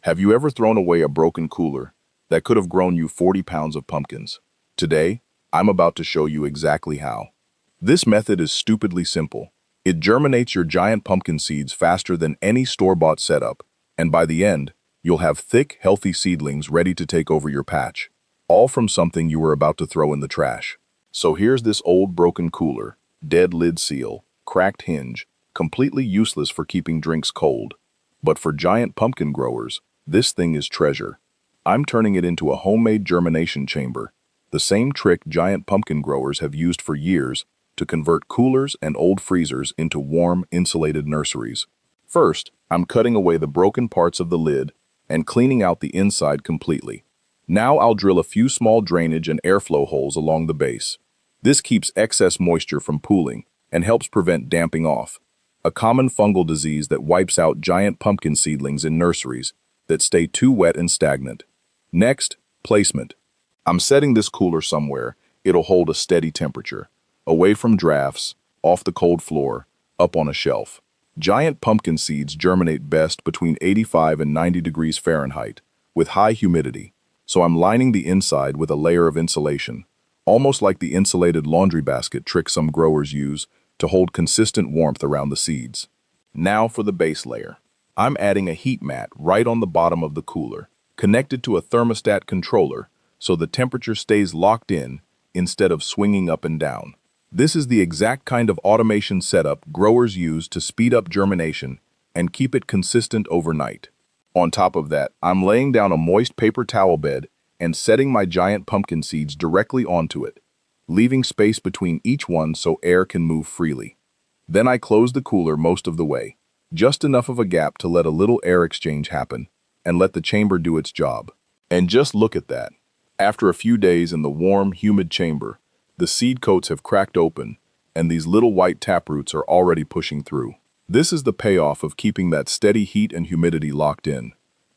Have you ever thrown away a broken cooler that could have grown you 40 pounds of pumpkins? Today, I'm about to show you exactly how. This method is stupidly simple. It germinates your giant pumpkin seeds faster than any store-bought setup, and by the end, you'll have thick, healthy seedlings ready to take over your patch, all from something you were about to throw in the trash. So here's this old broken cooler, dead lid seal, cracked hinge, completely useless for keeping drinks cold. But for giant pumpkin growers, this thing is treasure. I'm turning it into a homemade germination chamber, the same trick giant pumpkin growers have used for years to convert coolers and old freezers into warm, insulated nurseries. First, I'm cutting away the broken parts of the lid and cleaning out the inside completely. Now I'll drill a few small drainage and airflow holes along the base. This keeps excess moisture from pooling and helps prevent damping off, a common fungal disease that wipes out giant pumpkin seedlings in nurseries that stay too wet and stagnant. Next, placement. I'm setting this cooler somewhere it'll hold a steady temperature, away from drafts, off the cold floor, up on a shelf. Giant pumpkin seeds germinate best between 85 and 90 degrees Fahrenheit, with high humidity, so I'm lining the inside with a layer of insulation, almost like the insulated laundry basket trick some growers use to hold consistent warmth around the seeds. Now for the base layer. I'm adding a heat mat right on the bottom of the cooler, connected to a thermostat controller so the temperature stays locked in instead of swinging up and down. This is the exact kind of automation setup growers use to speed up germination and keep it consistent overnight. On top of that, I'm laying down a moist paper towel bed and setting my giant pumpkin seeds directly onto it, leaving space between each one so air can move freely. Then I close the cooler most of the way, just enough of a gap to let a little air exchange happen and let the chamber do its job. And just look at that. After a few days in the warm, humid chamber, the seed coats have cracked open and these little white taproots are already pushing through. This is the payoff of keeping that steady heat and humidity locked in.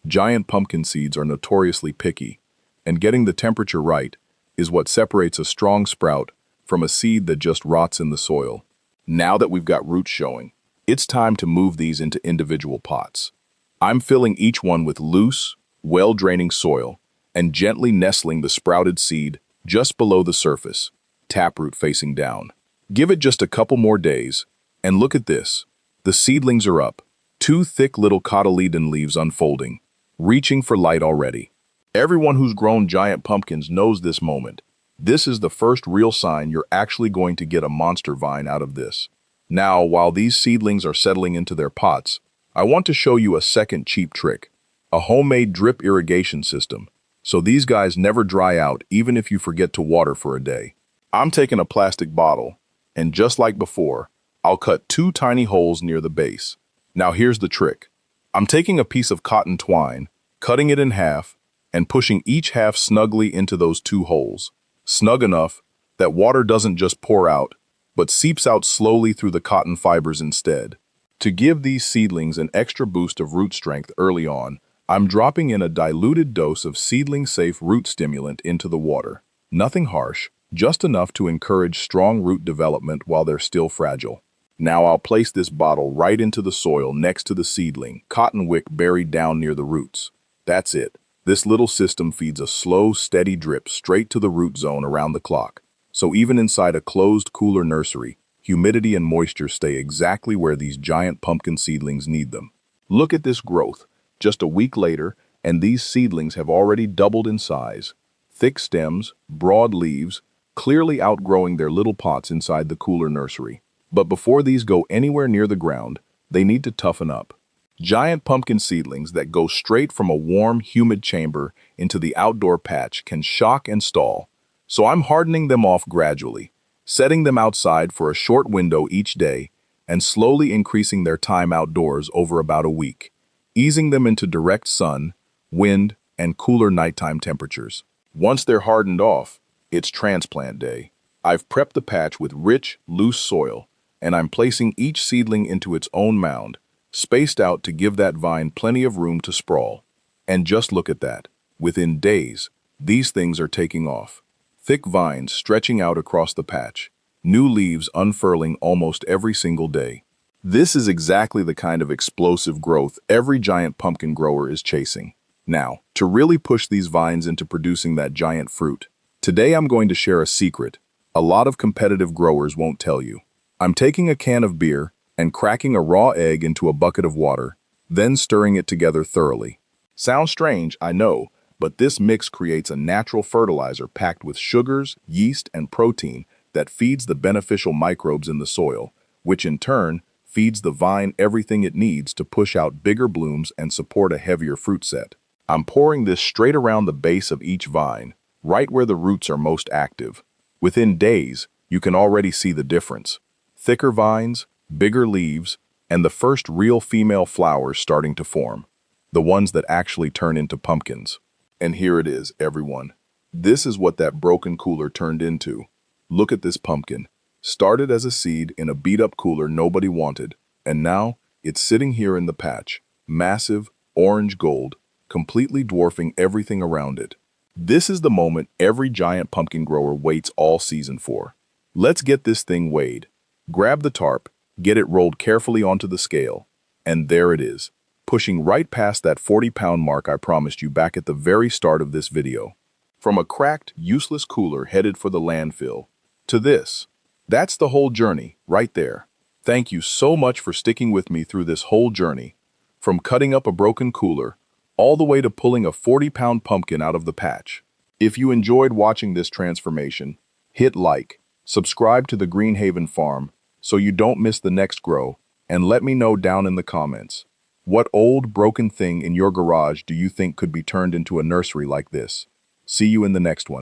Giant pumpkin seeds are notoriously picky, and getting the temperature right is what separates a strong sprout from a seed that just rots in the soil. Now that we've got roots showing, it's time to move these into individual pots. I'm filling each one with loose, well-draining soil and gently nestling the sprouted seed just below the surface, taproot facing down. Give it just a couple more days, and look at this. The seedlings are up, two thick little cotyledon leaves unfolding, reaching for light already. Everyone who's grown giant pumpkins knows this moment. This is the first real sign you're actually going to get a monster vine out of this. Now, while these seedlings are settling into their pots, I want to show you a second cheap trick, a homemade drip irrigation system, so these guys never dry out even if you forget to water for a day. I'm taking a plastic bottle, and just like before, I'll cut two tiny holes near the base. Now here's the trick. I'm taking a piece of cotton twine, cutting it in half, and pushing each half snugly into those two holes, snug enough that water doesn't just pour out, but seeps out slowly through the cotton fibers instead. To give these seedlings an extra boost of root strength early on, I'm dropping in a diluted dose of seedling-safe root stimulant into the water. Nothing harsh, just enough to encourage strong root development while they're still fragile. Now I'll place this bottle right into the soil next to the seedling, cotton wick buried down near the roots. That's it. This little system feeds a slow, steady drip straight to the root zone around the clock. So even inside a closed, cooler nursery, humidity and moisture stay exactly where these giant pumpkin seedlings need them. Look at this growth. Just a week later, and these seedlings have already doubled in size. Thick stems, broad leaves, clearly outgrowing their little pots inside the cooler nursery. But before these go anywhere near the ground, they need to toughen up. Giant pumpkin seedlings that go straight from a warm, humid chamber into the outdoor patch can shock and stall. So I'm hardening them off gradually, setting them outside for a short window each day, and slowly increasing their time outdoors over about a week, easing them into direct sun, wind, and cooler nighttime temperatures. Once they're hardened off, it's transplant day. I've prepped the patch with rich, loose soil, and I'm placing each seedling into its own mound, spaced out to give that vine plenty of room to sprawl. And just look at that. Within days, these things are taking off. Thick vines stretching out across the patch, new leaves unfurling almost every single day. This is exactly the kind of explosive growth every giant pumpkin grower is chasing. Now, to really push these vines into producing that giant fruit, today I'm going to share a secret a lot of competitive growers won't tell you. I'm taking a can of beer and cracking a raw egg into a bucket of water, then stirring it together thoroughly. Sounds strange, I know, but this mix creates a natural fertilizer packed with sugars, yeast, and protein that feeds the beneficial microbes in the soil, which in turn feeds the vine everything it needs to push out bigger blooms and support a heavier fruit set. I'm pouring this straight around the base of each vine, right where the roots are most active. Within days, you can already see the difference. Thicker vines, bigger leaves, and the first real female flowers starting to form, the ones that actually turn into pumpkins. And here it is, everyone. This is what that broken cooler turned into. Look at this pumpkin. Started as a seed in a beat-up cooler nobody wanted, and now it's sitting here in the patch, massive, orange gold, completely dwarfing everything around it. This is the moment every giant pumpkin grower waits all season for. Let's get this thing weighed. Grab the tarp, get it rolled carefully onto the scale, and there it is, pushing right past that 40-pound mark I promised you back at the very start of this video. From a cracked, useless cooler headed for the landfill, to this. That's the whole journey, right there. Thank you so much for sticking with me through this whole journey, from cutting up a broken cooler, all the way to pulling a 40-pound pumpkin out of the patch. If you enjoyed watching this transformation, hit like, subscribe to the Greenhaven Farm so you don't miss the next grow, and let me know down in the comments. What old, broken thing in your garage do you think could be turned into a nursery like this? See you in the next one.